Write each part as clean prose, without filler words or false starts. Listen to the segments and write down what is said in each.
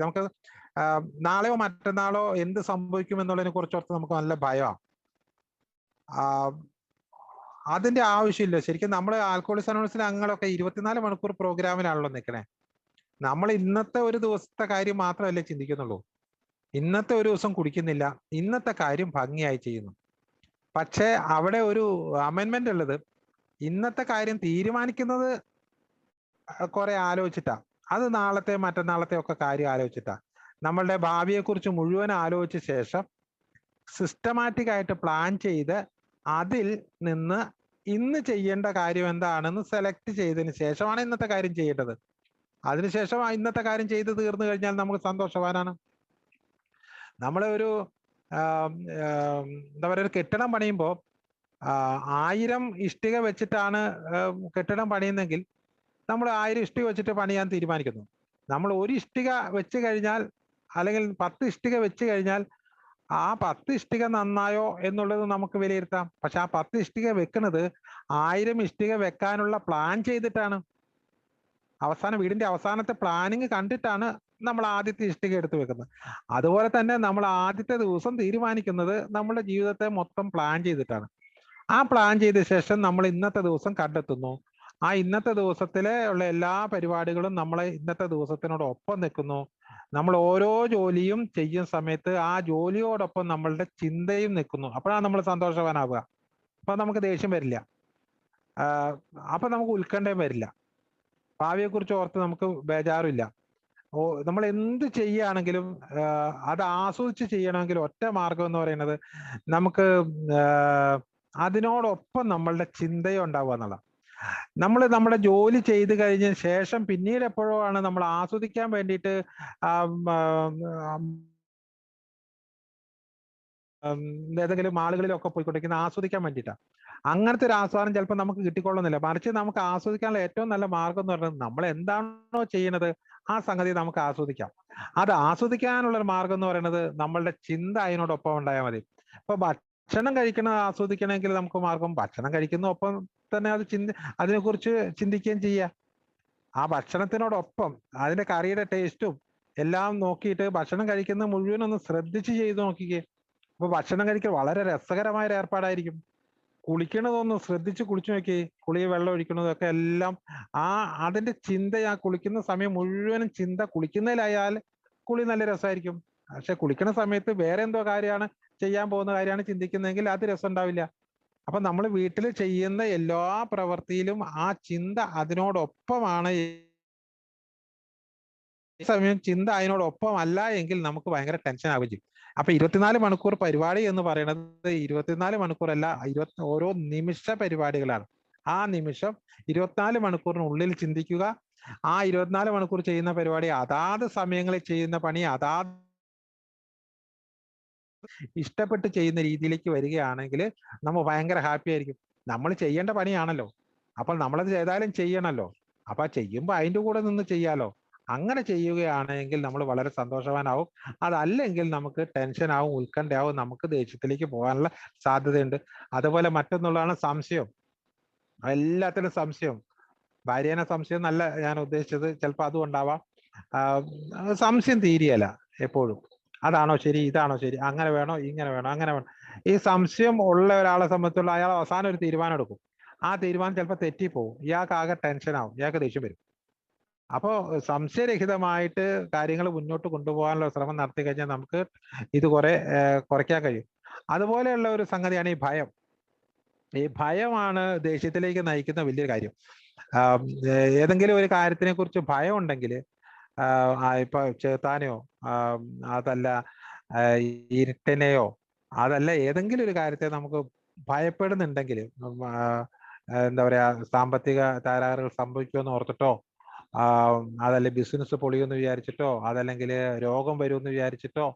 നമുക്ക് നാളെയോ മറ്റന്നാളോ എന്ത് സംഭവിക്കും എന്നുള്ളതിനെ കുറിച്ചോർത്ത് നമുക്ക് നല്ല ഭയമാണ്. അതിന്റെ ആവശ്യമില്ല. ശരിക്കും നമ്മൾ ആൽക്കഹോളിക്സ് അനോണിമസിലെ അംഗങ്ങളൊക്കെ 24 മണിക്കൂർ പ്രോഗ്രാമിലാണല്ലോ നിൽക്കണേ. നമ്മൾ ഇന്നത്തെ ഒരു ദിവസത്തെ കാര്യം മാത്രമല്ലേ ചിന്തിക്കുന്നുള്ളൂ. ഇന്നത്തെ ഒരു ദിവസം കുടിക്കുന്നില്ല, ഇന്നത്തെ കാര്യം ഭംഗിയായി ചെയ്യുന്നു. പക്ഷേ അവിടെ ഒരു അമെൻമെന്റ് ഉള്ളത്, ഇന്നത്തെ കാര്യം തീരുമാനിക്കുന്നത് കുറെ ആലോചിച്ചിട്ടാ. അത് നാളത്തെ മറ്റന്നാളത്തെ ഒക്കെ കാര്യം ആലോചിച്ചിട്ടാ. നമ്മളുടെ ഭാവിയെക്കുറിച്ച് മുഴുവൻ ആലോചിച്ച ശേഷം സിസ്റ്റമാറ്റിക് ആയിട്ട് പ്ലാൻ ചെയ്ത് അതിൽ നിന്ന് ഇന്ന് ചെയ്യേണ്ട കാര്യം എന്താണെന്ന് സെലക്ട് ചെയ്തതിന് ശേഷമാണ് ഇന്നത്തെ കാര്യം ചെയ്യേണ്ടത്. അതിനുശേഷം ഇന്നത്തെ കാര്യം ചെയ്ത് തീർന്നു കഴിഞ്ഞാൽ നമുക്ക് സന്തോഷവാനാണ്. നമ്മളെ ഒരു എന്താ പറയുക, ഒരു കെട്ടിടം പണിയുമ്പോൾ 1000 ഇഷ്ടിക വെച്ചിട്ടാണ് കെട്ടിടം പണിയുന്നെങ്കിൽ നമ്മൾ 1000 ഇഷ്ടിക വെച്ചിട്ട് പണിയാൻ തീരുമാനിക്കുന്നു. നമ്മൾ ഒരു ഇഷ്ടിക വെച്ച് കഴിഞ്ഞാൽ, അല്ലെങ്കിൽ 10 ഇഷ്ടിക വെച്ച് കഴിഞ്ഞാൽ ആ 10 ഇഷ്ടിക നന്നായോ എന്നുള്ളത് നമുക്ക് വിലയിരുത്താം. പക്ഷെ ആ 10 ഇഷ്ടിക വെക്കുന്നത് 1000 ഇഷ്ടിക വെക്കാനുള്ള പ്ലാൻ ചെയ്തിട്ടാണ്. വീടിന്റെ അവസാനത്തെ പ്ലാനിങ് കണ്ടിട്ടാണ് നമ്മൾ ആദ്യത്തെ ഇഷ്ടിക എടുത്ത് വെക്കുന്നത്. അതുപോലെ തന്നെ നമ്മൾ ആദ്യത്തെ ദിവസം തീരുമാനിക്കുന്നത് നമ്മുടെ ജീവിതത്തെ മൊത്തം പ്ലാൻ ചെയ്തിട്ടാണ്. ആ പ്ലാൻ ചെയ്ത ശേഷം നമ്മൾ ഇന്നത്തെ ദിവസം കണ്ടെത്തുന്നു. ആ ഇന്നത്തെ ദിവസത്തിലെ ഉള്ള എല്ലാ പരിപാടികളും നമ്മളെ ഇന്നത്തെ ദിവസത്തിനോടൊപ്പം നിൽക്കുന്നു. നമ്മൾ ഓരോ ജോലിയും ചെയ്യുന്ന സമയത്ത് ആ ജോലിയോടൊപ്പം നമ്മളുടെ ചിന്തയും നിൽക്കുന്നു. അപ്പോഴാണ് നമ്മൾ സന്തോഷവാനാവുക. അപ്പൊ നമുക്ക് ദേഷ്യം വരില്ല, അപ്പൊ നമുക്ക് ഉത്കണ്ഠയും വരില്ല, ഭാവിയെക്കുറിച്ച് ഓർത്ത് നമുക്ക് ബേജാറില്ല. നമ്മൾ എന്ത് ചെയ്യുകയാണെങ്കിലും അത് ആസ്വദിച്ച് ചെയ്യണമെങ്കിൽ ഒറ്റ മാർഗം എന്ന് പറയുന്നത് നമുക്ക് അതിനോടൊപ്പം നമ്മളുടെ ചിന്തയും ഉണ്ടാവുക എന്നുള്ളത്. നമ്മൾ നമ്മുടെ ജോലി ചെയ്ത് കഴിഞ്ഞ ശേഷം പിന്നീട് എപ്പോഴോ ആണ് നമ്മൾ ആസ്വദിക്കാൻ വേണ്ടിയിട്ട് ഏതെങ്കിലും ആളുകളിലൊക്കെ പോയിക്കൊണ്ടിരിക്കുന്ന ആസ്വദിക്കാൻ വേണ്ടിയിട്ടാണ്. അങ്ങനത്തെ ഒരു ആസ്വാദനം ചിലപ്പോൾ നമുക്ക് കിട്ടിക്കൊള്ളുന്നില്ല. മറിച്ച് നമുക്ക് ആസ്വദിക്കാനുള്ള ഏറ്റവും നല്ല മാർഗം എന്ന് പറയുന്നത് നമ്മൾ എന്താണോ ചെയ്യുന്നത് ആ സംഗതി നമുക്ക് ആസ്വദിക്കാം. അത് ആസ്വദിക്കാനുള്ള ഒരു മാർഗം എന്ന് പറയുന്നത് നമ്മളുടെ ചിന്ത അതിനോടൊപ്പം ഉണ്ടായാൽ മതി. ഇപ്പൊ ഭക്ഷണം കഴിക്കണത് ആസ്വദിക്കണമെങ്കിൽ നമുക്ക് മാർഗം ഭക്ഷണം കഴിക്കുന്ന ഒപ്പം തന്നെ അതിനെക്കുറിച്ച് ചിന്തിക്കുകയും ചെയ്യാം. ആ ഭക്ഷണത്തിനോടൊപ്പം അതിന്റെ കറിയുടെ ടേസ്റ്റും എല്ലാം നോക്കിയിട്ട് ഭക്ഷണം കഴിക്കുന്ന മുഴുവൻ ഒന്ന് ശ്രദ്ധിച്ച് ചെയ്ത് നോക്കിക്കേ. അപ്പൊ ഭക്ഷണം കഴിക്കൽ വളരെ രസകരമായ ഒരു ഏർപ്പാടായിരിക്കും. കുളിക്കണതൊന്ന് ശ്രദ്ധിച്ച് കുളിച്ചു നോക്കി, കുളി വെള്ളം ഒഴിക്കണതൊക്കെ എല്ലാം അതിന്റെ ചിന്ത, ആ കുളിക്കുന്ന സമയം മുഴുവനും ചിന്ത കുളിക്കുന്നതിലായാൽ കുളി നല്ല രസമായിരിക്കും. പക്ഷെ കുളിക്കുന്ന സമയത്ത് വേറെ എന്തോ കാര്യമാണ് ചെയ്യാൻ പോകുന്ന കാര്യമാണ് ചിന്തിക്കുന്നതെങ്കിൽ അത് രസം ഉണ്ടാവില്ല. അപ്പൊ നമ്മൾ വീട്ടിൽ ചെയ്യുന്ന എല്ലാ പ്രവൃത്തിയിലും ആ ചിന്ത അതിനോടൊപ്പമാണ്. ഈ സമയം ചിന്ത അതിനോടൊപ്പം അല്ല എങ്കിൽ നമുക്ക് ഭയങ്കര ടെൻഷൻ ആവുകയും ചെയ്യും. അപ്പൊ 24 മണിക്കൂർ പരിപാടി എന്ന് പറയുന്നത് 24 മണിക്കൂറല്ല, ഓരോ നിമിഷ പരിപാടികളാണ്. ആ നിമിഷം 24 മണിക്കൂറിനുള്ളിൽ ചിന്തിക്കുക. ആ 24 മണിക്കൂർ ചെയ്യുന്ന പരിപാടി അതാത് സമയങ്ങളിൽ ചെയ്യുന്ന പണി അതാത് ഇഷ്ടപ്പെട്ട് ചെയ്യുന്ന രീതിയിലേക്ക് വരികയാണെങ്കിൽ നമ്മൾ ഭയങ്കര ഹാപ്പി ആയിരിക്കും. നമ്മൾ ചെയ്യേണ്ട പണിയാണല്ലോ, അപ്പോൾ നമ്മളത് ചെയ്താലും ചെയ്യണല്ലോ. അപ്പൊ ചെയ്യുമ്പോൾ അതിൻ്റെ കൂടെ നിന്ന് ചെയ്യാലോ. അങ്ങനെ ചെയ്യുകയാണെങ്കിൽ നമ്മൾ വളരെ സന്തോഷവാനാവും. അതല്ലെങ്കിൽ നമുക്ക് ടെൻഷനാവും, ഉത്കണ്ഠയാവും, നമുക്ക് ദേഷ്യത്തിലേക്ക് പോകാനുള്ള സാധ്യതയുണ്ട്. അതുപോലെ മറ്റൊന്നുള്ളതാണ് സംശയം. എല്ലാത്തിനും സംശയം. ഭാര്യേനെ സംശയം എന്നല്ല ഞാൻ ഉദ്ദേശിച്ചത്, ചിലപ്പോൾ അതും ഉണ്ടാവാം. സംശയം തീരെയല്ല എപ്പോഴും. അതാണോ ശരി, ഇതാണോ ശരി, അങ്ങനെ വേണോ, ഇങ്ങനെ വേണോ, അങ്ങനെ വേണം. ഈ സംശയം ഉള്ള ഒരാളെ സംബന്ധിച്ചുള്ള അയാൾ അവസാനം ഒരു തീരുമാനം എടുക്കും. ആ തീരുമാനം ചിലപ്പോൾ തെറ്റിപ്പോവും. ഇയാൾക്ക് ആകെ ടെൻഷനാവും, ഇയാൾക്ക് ദേഷ്യം വരും. അപ്പോൾ സംശയരഹിതമായിട്ട് കാര്യങ്ങൾ മുന്നോട്ട് കൊണ്ടുപോകാനുള്ള ശ്രമം നടത്തി കഴിഞ്ഞാൽ നമുക്ക് ഇത് കുറയ്ക്കാൻ കഴിയും. അതുപോലെയുള്ള ഒരു സംഗതിയാണ് ഈ ഭയം. ഈ ഭയമാണ് ദേഷ്യത്തിലേക്ക് നയിക്കുന്ന വലിയൊരു കാര്യം. ഏതെങ്കിലും ഒരു കാര്യത്തിനെ കുറിച്ച് ഭയം ഉണ്ടെങ്കിൽ, ഇപ്പൊ ചേത്താനെയോ അതല്ല ഇരുട്ടിനെയോ അതല്ല ഏതെങ്കിലും ഒരു കാര്യത്തെ നമുക്ക് ഭയപ്പെടുന്നുണ്ടെങ്കിൽ, എന്താ പറയാ, സാമ്പത്തിക തകരാറുകൾ സംഭവിക്കുമെന്ന് ഓർത്തിട്ടോ, അതല്ല ബിസിനസ് പൊളിയുമെന്ന് വിചാരിച്ചിട്ടോ, അതല്ലെങ്കിൽ രോഗം വരുമെന്ന് വിചാരിച്ചിട്ടോ,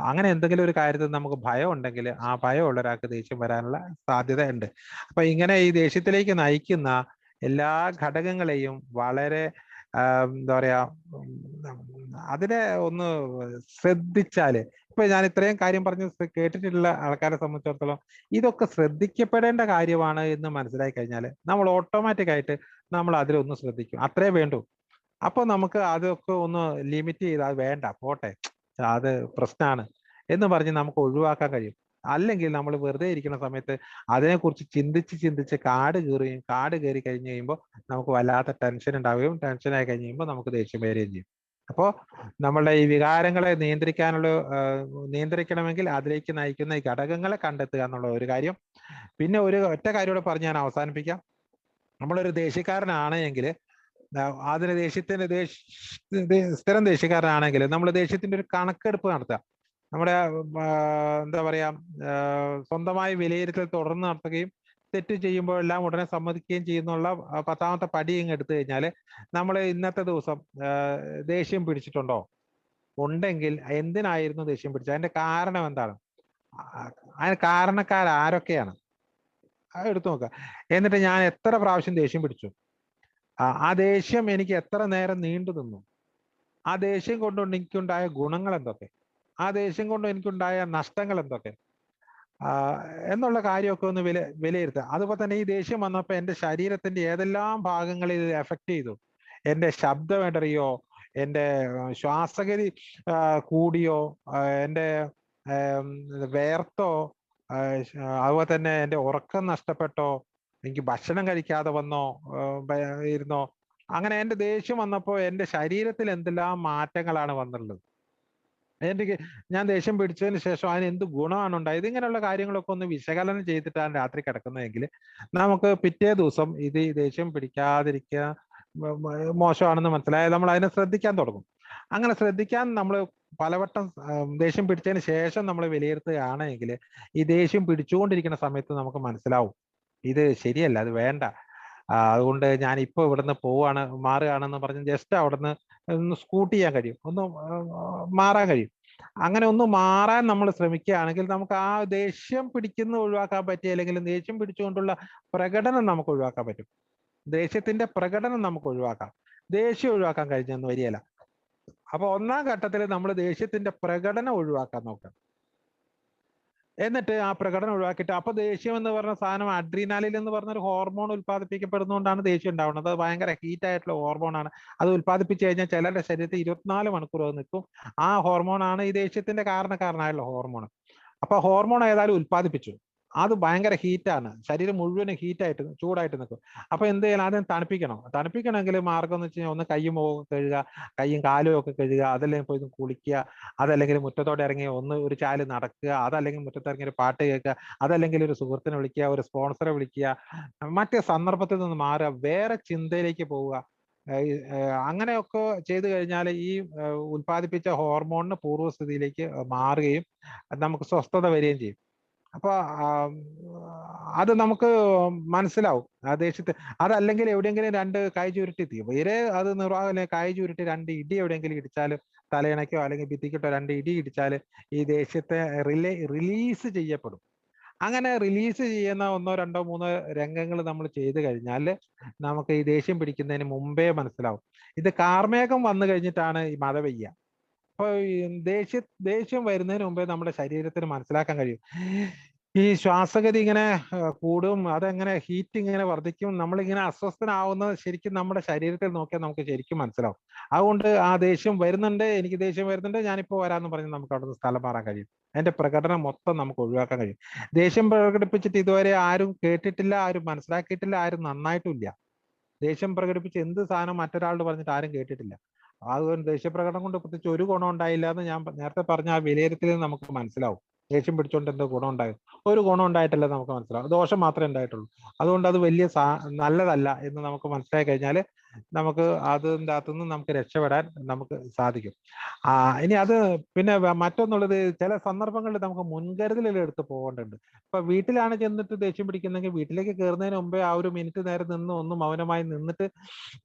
അങ്ങനെ എന്തെങ്കിലും ഒരു കാര്യത്തിൽ നമുക്ക് ഭയം ഉണ്ടെങ്കിൽ ആ ഭയമുള്ള ഒരാൾക്ക് ദേഷ്യം വരാനുള്ള സാധ്യത ഉണ്ട്. അപ്പൊ ഇങ്ങനെ ഈ ദേഷ്യത്തിലേക്ക് നയിക്കുന്ന എല്ലാ ഘടകങ്ങളെയും വളരെ എന്താ പറയാ, അതിനെ ഒന്ന് ശ്രദ്ധിച്ചാല്, ഇപ്പൊ ഞാൻ ഇത്രയും കാര്യം പറഞ്ഞ് കേട്ടിട്ടുള്ള ആൾക്കാരെ സംബന്ധിച്ചിടത്തോളം ഇതൊക്കെ ശ്രദ്ധിക്കപ്പെടേണ്ട കാര്യമാണ് എന്ന് മനസ്സിലാക്കി കഴിഞ്ഞാൽ നമ്മൾ ഓട്ടോമാറ്റിക് ആയിട്ട് നമ്മൾ അതിലൊന്ന് ശ്രദ്ധിക്കും. അത്രേ വേണ്ടൂ. അപ്പൊ നമുക്ക് അതൊക്കെ ഒന്ന് ലിമിറ്റ് ചെയ്ത് അത് വേണ്ട പോട്ടെ, അത് പ്രശ്നമാണ് എന്ന് പറഞ്ഞ് നമുക്ക് ഒഴിവാക്കാൻ കഴിയും. അല്ലെങ്കിൽ നമ്മൾ വെറുതെ ഇരിക്കുന്ന സമയത്ത് അതിനെക്കുറിച്ച് ചിന്തിച്ച് ചിന്തിച്ച് കാട് കയറി കഴിഞ്ഞ് കഴിയുമ്പോൾ നമുക്ക് വല്ലാത്ത ടെൻഷൻ ഉണ്ടാവുകയും ടെൻഷനായി കഴിഞ്ഞ് കഴിയുമ്പോൾ നമുക്ക് ദേഷ്യം വരികയും ചെയ്യും. അപ്പോൾ നമ്മളുടെ ഈ വികാരങ്ങളെ നിയന്ത്രിക്കണമെങ്കിൽ അതിലേക്ക് നയിക്കുന്ന ഈ ഘടകങ്ങളെ കണ്ടെത്തുക എന്നുള്ള ഒരു കാര്യം. പിന്നെ ഒരു ഒറ്റ കാര്യം കൂടെ പറഞ്ഞ് ഞാൻ അവസാനിപ്പിക്കാം. നമ്മളൊരു ദേഷ്യക്കാരനാണെങ്കിൽ അതിന് സ്ഥിരം ദേഷ്യക്കാരനാണെങ്കിൽ നമ്മൾ ദേഷ്യത്തിന്റെ ഒരു കണക്കെടുപ്പ് നടത്തുക. നമ്മുടെ എന്താ പറയാ, സ്വന്തമായി വിലയിരുത്തൽ തുടർന്ന് നടത്തുകയും തെറ്റ് ചെയ്യുമ്പോഴെല്ലാം ഉടനെ സമ്മതിക്കുകയും ചെയ്യുന്നുള്ള 10ാമത്തെ പടി ഇങ്ങ് എടുത്തു കഴിഞ്ഞാൽ നമ്മൾ ഇന്നത്തെ ദിവസം ദേഷ്യം പിടിച്ചിട്ടുണ്ടോ? ഉണ്ടെങ്കിൽ എന്തിനായിരുന്നു ദേഷ്യം പിടിച്ചത്, അതിന്റെ കാരണം എന്താണ്, അതിന് കാരണക്കാരാരൊക്കെയാണ്, അത് എടുത്തു നോക്കുക. എന്നിട്ട് ഞാൻ എത്ര പ്രാവശ്യം ദേഷ്യം പിടിച്ചു, ആ ദേഷ്യം എനിക്ക് എത്ര നേരം നീണ്ടു നിന്നു, ആ ദേഷ്യം കൊണ്ട് എനിക്കുണ്ടായ ഗുണങ്ങൾ എന്തൊക്കെ, ആ ദേഷ്യം കൊണ്ട് എനിക്കുണ്ടായ നഷ്ടങ്ങൾ എന്തൊക്കെ എന്നുള്ള കാര്യമൊക്കെ ഒന്ന് വിലയിരുത്തുക. അതുപോലെ തന്നെ ഈ ദേഷ്യം വന്നപ്പോൾ എൻ്റെ ശരീരത്തിന്റെ ഏതെല്ലാം ഭാഗങ്ങളിൽ ഇത് എഫക്ട് ചെയ്തു. എൻ്റെ ശബ്ദം ഇടറിയോ, എൻ്റെ ശ്വാസഗതി കൂടിയോ, എൻ്റെ വേർത്തോ, അതുപോലെ തന്നെ എൻ്റെ ഉറക്കം നഷ്ടപ്പെട്ടോ, എനിക്ക് ഭക്ഷണം കഴിക്കാതെ വന്നോ ഇരുന്നോ, അങ്ങനെ എൻ്റെ ദേഷ്യം വന്നപ്പോൾ എൻ്റെ ശരീരത്തിൽ എന്തെല്ലാം മാറ്റങ്ങളാണ് വന്നിട്ടുള്ളത്, എനിക്ക് ഞാൻ ദേഷ്യം പിടിച്ചതിന് ശേഷം അതിന് എന്ത് ഗുണമാണ് ഉണ്ടായത്, ഇങ്ങനെയുള്ള കാര്യങ്ങളൊക്കെ ഒന്ന് വിശകലനം ചെയ്തിട്ടാണ് രാത്രി കിടക്കുന്നതെങ്കിൽ നമുക്ക് പിറ്റേ ദിവസം ഇത് ഈ ദേഷ്യം പിടിക്കാതിരിക്കുക മോശമാണെന്ന് മനസ്സിലായാൽ നമ്മൾ അതിനെ ശ്രദ്ധിക്കാൻ തുടങ്ങും. അങ്ങനെ ശ്രദ്ധിക്കാൻ നമ്മൾ പലവട്ടം ദേഷ്യം പിടിച്ചതിന് ശേഷം നമ്മൾ വിലയിരുത്തുകയാണെങ്കിൽ ഈ ദേഷ്യം പിടിച്ചുകൊണ്ടിരിക്കുന്ന സമയത്ത് നമുക്ക് മനസ്സിലാവും ഇത് ശരിയല്ല, അത് വേണ്ട, അതുകൊണ്ട് ഞാൻ ഇപ്പൊ ഇവിടുന്ന് മാറുകയാണെന്ന് പറഞ്ഞ് ജസ്റ്റ് അവിടുന്ന് ഒന്ന് സ്കൂട്ട് ചെയ്യാൻ കഴിയും, ഒന്ന് മാറാൻ കഴിയും. അങ്ങനെ ഒന്ന് മാറാൻ നമ്മൾ ശ്രമിക്കുകയാണെങ്കിൽ നമുക്ക് ആ ദേഷ്യം പിടിക്കുന്ന ഒഴിവാക്കാൻ പറ്റിയ, അല്ലെങ്കിൽ ദേഷ്യം പിടിച്ചുകൊണ്ടുള്ള പ്രകടനം നമുക്ക് ഒഴിവാക്കാൻ പറ്റും. ദേഷ്യത്തിന്റെ പ്രകടനം നമുക്ക് ഒഴിവാക്കാം, ദേഷ്യം ഒഴിവാക്കാൻ കഴിഞ്ഞെന്ന് വരികയില്ല. അപ്പൊ 1ാം ഘട്ടത്തിൽ നമ്മൾ ദേഷ്യത്തിന്റെ പ്രകടനം ഒഴിവാക്കാൻ നോക്കാം. എന്നിട്ട് ആ പ്രകടനം ഒഴിവാക്കിയിട്ട്, അപ്പൊ ദേഷ്യം എന്ന് പറഞ്ഞ സാധനം അഡ്രീനാലിൻ എന്ന് പറഞ്ഞ ഒരു ഹോർമോൺ ഉത്പാദിപ്പിക്കപ്പെടുന്നതുകൊണ്ടാണ് ദേഷ്യം ഉണ്ടാവുന്നത്. അത് ഭയങ്കര ഹീറ്റ് ആയിട്ടുള്ള ഹോർമോണാണ്. അത് ഉത്പാദിപ്പിച്ചു കഴിഞ്ഞാൽ ചിലരുടെ ശരീരത്തിൽ 24 മണിക്കൂർ അത് നിൽക്കും. ആ ഹോർമോണാണ് ഈ ദേഷ്യത്തിന്റെ കാരണക്കാരനായുള്ള ഹോർമോൺ. അപ്പൊ ഹോർമോൺ ഏതായാലും ഉത്പാദിപ്പിച്ചു, അത് ഭയങ്കര ഹീറ്റാണ്, ശരീരം മുഴുവനും ഹീറ്റായിട്ട് ചൂടായിട്ട് നിൽക്കും. അപ്പൊ എന്ത് ചെയ്യണം, ആദ്യം തണുപ്പിക്കണമെങ്കിൽ മാർഗം എന്ന് വെച്ച് കഴിഞ്ഞാൽ ഒന്ന് കയ്യും മുഖവും കഴുകുക, കയ്യും കാലും ഒക്കെ കഴുകുക, അതല്ലെങ്കിൽ പോയി കുളിക്കുക, അതല്ലെങ്കിൽ മുറ്റത്തോടെ ഇറങ്ങി ഒന്ന് ഒരു ചാല് നടക്കുക, അതല്ലെങ്കിൽ മുറ്റത്തിറങ്ങി ഒരു പാട്ട് കേൾക്കുക, അതല്ലെങ്കിൽ ഒരു സുഹൃത്തിനെ വിളിക്കുക, ഒരു സ്പോൺസറെ വിളിക്കുക, മറ്റേ സന്ദർഭത്തിൽ നിന്ന് മാറുക, വേറെ ചിന്തയിലേക്ക് പോവുക. അങ്ങനെയൊക്കെ ചെയ്തു കഴിഞ്ഞാൽ ഈ ഉൽപ്പാദിപ്പിച്ച ഹോർമോണിന് പൂർവ്വസ്ഥിതിയിലേക്ക് മാറുകയും നമുക്ക് സ്വസ്ഥത വരികയും ചെയ്യും. അപ്പൊ അത് നമുക്ക് മനസ്സിലാവും ആ ദേഷ്യത്തെ. അതല്ലെങ്കിൽ എവിടെയെങ്കിലും 2 കൈ ചുരുട്ടി തീരെ അത് നിർവാഹം കൈ ചുരുട്ടി 2 ഇടി എവിടെയെങ്കിലും ഇടിച്ചാൽ, തലയിണയ്ക്കോ അല്ലെങ്കിൽ ഭിത്തിക്കിട്ടോ 2 ഇടി ഇടിച്ചാൽ ഈ ദേഷ്യത്തെ റിലീസ് ചെയ്യപ്പെടും. അങ്ങനെ റിലീസ് ചെയ്യുന്ന 1, 2, 3 രംഗങ്ങൾ നമ്മൾ ചെയ്തു കഴിഞ്ഞാൽ നമുക്ക് ഈ ദേഷ്യം പിടിക്കുന്നതിന് മുമ്പേ മനസ്സിലാവും. ഇത് കാർമേഘം വന്നു കഴിഞ്ഞിട്ടാണ് ഈ മഴ പെയ്യുക. അപ്പൊ ഈ ദേഷ്യം വരുന്നതിന് മുമ്പേ നമ്മുടെ ശരീരത്തിന് മനസ്സിലാക്കാൻ കഴിയും. ഈ ശ്വാസഗതി ഇങ്ങനെ കൂടും, അതെങ്ങനെ ഹീറ്റ് ഇങ്ങനെ വർദ്ധിക്കും, നമ്മളിങ്ങനെ അസ്വസ്ഥനാവുന്നത് ശരിക്കും നമ്മുടെ ശരീരത്തിൽ നോക്കിയാൽ നമുക്ക് ശരിക്കും മനസ്സിലാവും. അതുകൊണ്ട് ആ ദേഷ്യം വരുന്നുണ്ട്, എനിക്ക് ദേഷ്യം വരുന്നുണ്ട്, ഞാനിപ്പോ വരാമെന്ന് പറഞ്ഞ് നമുക്ക് അവിടുന്ന് സ്ഥലം മാറാൻ കഴിയും. അതിന്റെ പ്രകടനം മൊത്തം നമുക്ക് ഒഴിവാക്കാൻ കഴിയും. ദേഷ്യം പ്രകടിപ്പിച്ചിട്ട് ഇതുവരെ ആരും കേട്ടിട്ടില്ല, ആരും മനസ്സിലാക്കിയിട്ടില്ല, ആരും നന്നായിട്ടും ഇല്ല. ദേഷ്യം പ്രകടിപ്പിച്ച് എന്ത് സാധനം മറ്റൊരാളോട് പറഞ്ഞിട്ട് ആരും കേട്ടിട്ടില്ല. അതുകൊണ്ട് ദേഷ്യപ്രകടനം കൊണ്ട് പ്രത്യേകിച്ച് ഒരു ഗുണം ഉണ്ടായില്ല എന്ന് ഞാൻ നേരത്തെ പറഞ്ഞ ആ വിലയിരുത്തലിൽ നമുക്ക് മനസ്സിലാവും. ദേഷ്യം പിടിച്ചോണ്ട് എന്തോ ഗുണം ഉണ്ടായത്, ഒരു ഗുണം ഉണ്ടായിട്ടില്ല നമുക്ക് മനസ്സിലാവും, ദോഷം മാത്രമേ ഉണ്ടായിട്ടുള്ളൂ. അതുകൊണ്ട് അത് വലിയ നല്ലതല്ല എന്ന് നമുക്ക് മനസ്സിലായി കഴിഞ്ഞാൽ നമുക്ക് അതിൻ്റെ അകത്തുനിന്ന് നമുക്ക് രക്ഷപ്പെടാൻ നമുക്ക് സാധിക്കും. ഇനി അത് പിന്നെ മറ്റൊന്നുള്ളത്, ചില സന്ദർഭങ്ങളിൽ നമുക്ക് മുൻകരുതലുകൾ എടുത്ത് പോകേണ്ടതുണ്ട്. ഇപ്പൊ വീട്ടിലാണ് ചെന്നിട്ട് ദേഷ്യം പിടിക്കുന്നെങ്കിൽ വീട്ടിലേക്ക് കയറുന്നതിന് മുമ്പേ ആ ഒരു മിനിറ്റ് നേരം നിന്ന് ഒന്ന് മൗനമായി നിന്നിട്ട്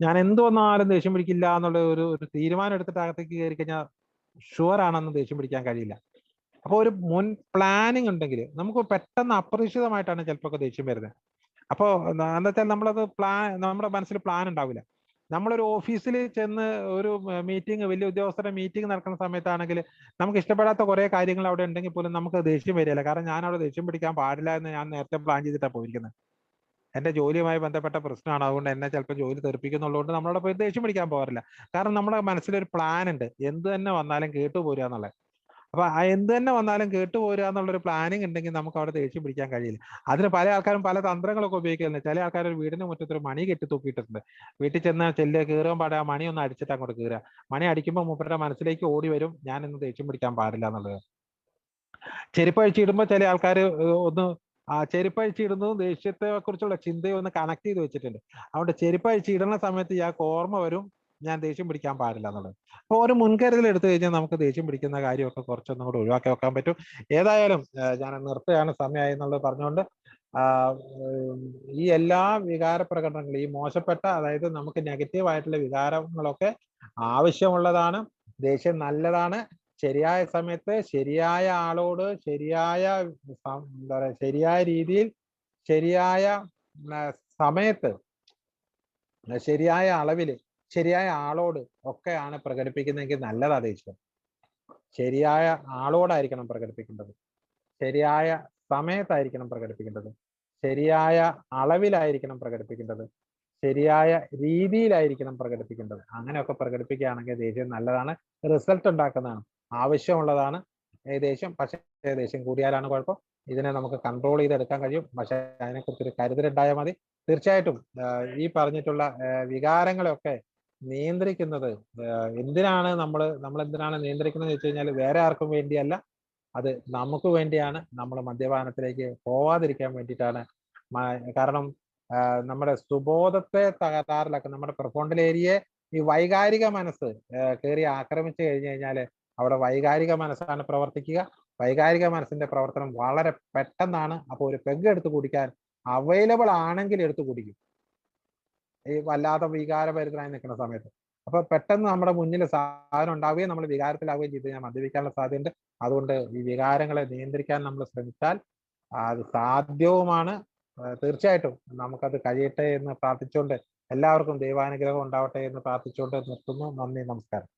ഞാൻ എന്ത് വന്നാലും ദേഷ്യം പിടിക്കില്ല എന്നുള്ള ഒരു തീരുമാനം എടുത്തിട്ട് അകത്തേക്ക് കയറി കഴിഞ്ഞാൽ ഷുവർ ആണെന്ന് ദേഷ്യം പിടിക്കാൻ കഴിയില്ല. അപ്പൊ ഒരു മുൻ പ്ലാനിങ് ഉണ്ടെങ്കിൽ നമുക്ക് പെട്ടെന്ന് അപ്രതീക്ഷിതമായിട്ടാണ് ചിലപ്പോൾ ദേഷ്യം വരുന്നത്. അപ്പോ എന്താ വെച്ചാൽ നമ്മുടെ മനസ്സിൽ പ്ലാൻ ഉണ്ടാവില്ല. നമ്മളൊരു ഓഫീസിൽ ചെന്ന് ഒരു വലിയ ഉദ്യോഗസ്ഥരുടെ മീറ്റിംഗ് നടക്കുന്ന സമയത്താണെങ്കിൽ നമുക്ക് ഇഷ്ടപ്പെടാത്ത കുറെ കാര്യങ്ങൾ അവിടെ ഉണ്ടെങ്കിൽ പോലും നമുക്ക് ദേഷ്യം വരില്ല. കാരണം ഞാൻ അവിടെ ദേഷ്യം പിടിക്കാൻ പാടില്ല എന്ന് ഞാൻ നേരത്തെ പ്ലാൻ ചെയ്തിട്ടാണ് പോയിരിക്കുന്നത്. എന്റെ ജോലിയുമായി ബന്ധപ്പെട്ട പ്രശ്നമാണ്, അതുകൊണ്ട് എന്നെ ചിലപ്പോൾ ജോലി തെറിപ്പിക്കുന്നുള്ളതുകൊണ്ട് നമ്മളവിടെ പോയി ദേഷ്യം പിടിക്കാൻ പോകാറില്ല. കാരണം നമ്മുടെ മനസ്സിലൊരു പ്ലാൻ ഉണ്ട്, എന്ത് തന്നെ വന്നാലും കേട്ടുപോരുക എന്നുള്ളത്. അപ്പൊ ആ എന്ത് തന്നെ വന്നാലും കേട്ടുപോരുക എന്നുള്ളൊരു പ്ലാനിങ് ഉണ്ടെങ്കിൽ നമുക്ക് അവിടെ ദേഷ്യം പിടിക്കാൻ കഴിയില്ല. അതിന് പല ആൾക്കാരും പല തന്ത്രങ്ങളൊക്കെ ഉപയോഗിക്കുന്നുണ്ട്. ചില ആൾക്കാർ ഒരു വീടിന് മുറ്റത്ത് ഒരു മണി കെട്ടി തൂക്കിയിട്ടുണ്ട്. വീട്ടിൽ ചെന്ന് കയറുമ്പോൾ പാടെ ആ മണി ഒന്ന് അടിച്ചിട്ട് അങ്ങോട്ട് കയറുക. മണി അടിക്കുമ്പോൾ മൂപ്പരുടെ മനസ്സിലേക്ക് ഓടി വരും, ഞാൻ ഇന്ന് ദേഷ്യം പിടിക്കാൻ പാടില്ല എന്നുള്ളത്. ചെരുപ്പഴിച്ചിടുമ്പോൾ ചില ആൾക്കാർ ഒന്ന് ആ ചെരുപ്പഴിച്ചിടുന്നതും ദേഷ്യത്തെ കുറിച്ചുള്ള ചിന്തയെ ഒന്ന് കണക്ട് ചെയ്ത് വെച്ചിട്ടുണ്ട്. അതുകൊണ്ട് ചെരുപ്പഴിച്ചിടുന്ന സമയത്ത് ഇയാൾക്ക് ഓർമ്മ വരും, ഞാൻ ദേഷ്യം പിടിക്കാൻ പാടില്ല എന്നുള്ളത്. അപ്പൊ ഒരു മുൻകരുതൽ എടുത്തു കഴിഞ്ഞാൽ നമുക്ക് ദേഷ്യം പിടിക്കുന്ന കാര്യമൊക്കെ കുറച്ചൊന്നും കൂടെ ഒഴിവാക്കി വെക്കാൻ പറ്റും. ഏതായാലും ഞാൻ നിർത്തുകയാണ്, സമയമായി എന്നുള്ളത് പറഞ്ഞുകൊണ്ട്. ആ ഈ എല്ലാ വികാര പ്രകടനങ്ങളും, ഈ മോശപ്പെട്ട, അതായത് നമുക്ക് നെഗറ്റീവ് ആയിട്ടുള്ള വികാരങ്ങളൊക്കെ ആവശ്യമുള്ളതാണ്. ദേഷ്യം നല്ലതാണ്. ശരിയായ സമയത്ത് ശരിയായ ആളോട് ശരിയായ എന്താ പറയാ ശരിയായ രീതിയിൽ ശരിയായ സമയത്ത് ശരിയായ അളവില് ശരിയായ ആളോട് ഒക്കെയാണ് പ്രകടിപ്പിക്കുന്നതെങ്കിൽ നല്ലതാ ദേഷ്യം. ശരിയായ ആളോടായിരിക്കണം പ്രകടിപ്പിക്കേണ്ടത്, ശരിയായ സമയത്തായിരിക്കണം പ്രകടിപ്പിക്കേണ്ടത്, ശരിയായ അളവിലായിരിക്കണം പ്രകടിപ്പിക്കേണ്ടത്, ശരിയായ രീതിയിലായിരിക്കണം പ്രകടിപ്പിക്കേണ്ടത്. അങ്ങനെയൊക്കെ പ്രകടിപ്പിക്കുകയാണെങ്കിൽ ദേഷ്യം നല്ലതാണ്, റിസൾട്ട് ഉണ്ടാക്കുന്നതാണ്, ആവശ്യമുള്ളതാണ് ദേഷ്യം. പക്ഷേ ദേഷ്യം കൂടിയാലാണ് കുഴപ്പം. ഇതിനെ നമുക്ക് കൺട്രോൾ ചെയ്തെടുക്കാൻ കഴിയും, പക്ഷെ അതിനെക്കുറിച്ചൊരു കരുതലുണ്ടായാൽ മതി. തീർച്ചയായിട്ടും ഈ പറഞ്ഞിട്ടുള്ള വികാരങ്ങളെയൊക്കെ നിയന്ത്രിക്കുന്നത് എന്തിനാണ് നമ്മൾ എന്തിനാണ് നിയന്ത്രിക്കുന്നത് വെച്ച് കഴിഞ്ഞാൽ വേറെ ആർക്കും വേണ്ടിയല്ല, അത് നമുക്ക് വേണ്ടിയാണ്. നമ്മൾ മദ്യപാനത്തിലേക്ക് പോവാതിരിക്കാൻ വേണ്ടിയിട്ടാണ്. കാരണം നമ്മുടെ സുബോധത്തെ തകരാറിലാക്കും, നമ്മുടെ പ്രഫോണ്ടൽ ഏരിയയെ ഈ വൈകാരിക മനസ്സ് കയറി ആക്രമിച്ചു കഴിഞ്ഞു കഴിഞ്ഞാല് അവിടെ വൈകാരിക മനസ്സാണ് പ്രവർത്തിക്കുക. വൈകാരിക മനസ്സിന്റെ പ്രവർത്തനം വളരെ പെട്ടെന്നാണ്. അപ്പോൾ ഒരു പെഗ് എടുത്ത് കുടിക്കാൻ അവൈലബിൾ ആണെങ്കിൽ എടുത്ത് കുടിക്കും, ഈ വല്ലാതെ വികാരഭരിതനായി നിൽക്കുന്ന സമയത്ത്. അപ്പൊ പെട്ടെന്ന് നമ്മുടെ മുന്നിൽ സാധനം ഉണ്ടാവുകയും നമ്മൾ വികാരത്തിലാവുകയും ചെയ്ത് കഴിഞ്ഞാൽ മദ്യപിക്കാനുള്ള സാധ്യതയുണ്ട്. അതുകൊണ്ട് ഈ വികാരങ്ങളെ നിയന്ത്രിക്കാൻ നമ്മൾ ശ്രമിച്ചാൽ അത് സാധ്യവുമാണ്. തീർച്ചയായിട്ടും നമുക്കത് കഴിയട്ടെ എന്ന് പ്രാർത്ഥിച്ചുകൊണ്ട്, എല്ലാവർക്കും ദൈവാനുഗ്രഹം ഉണ്ടാവട്ടെ എന്ന് പ്രാർത്ഥിച്ചുകൊണ്ട് നിർത്തുന്നു. നന്ദി, നമസ്കാരം.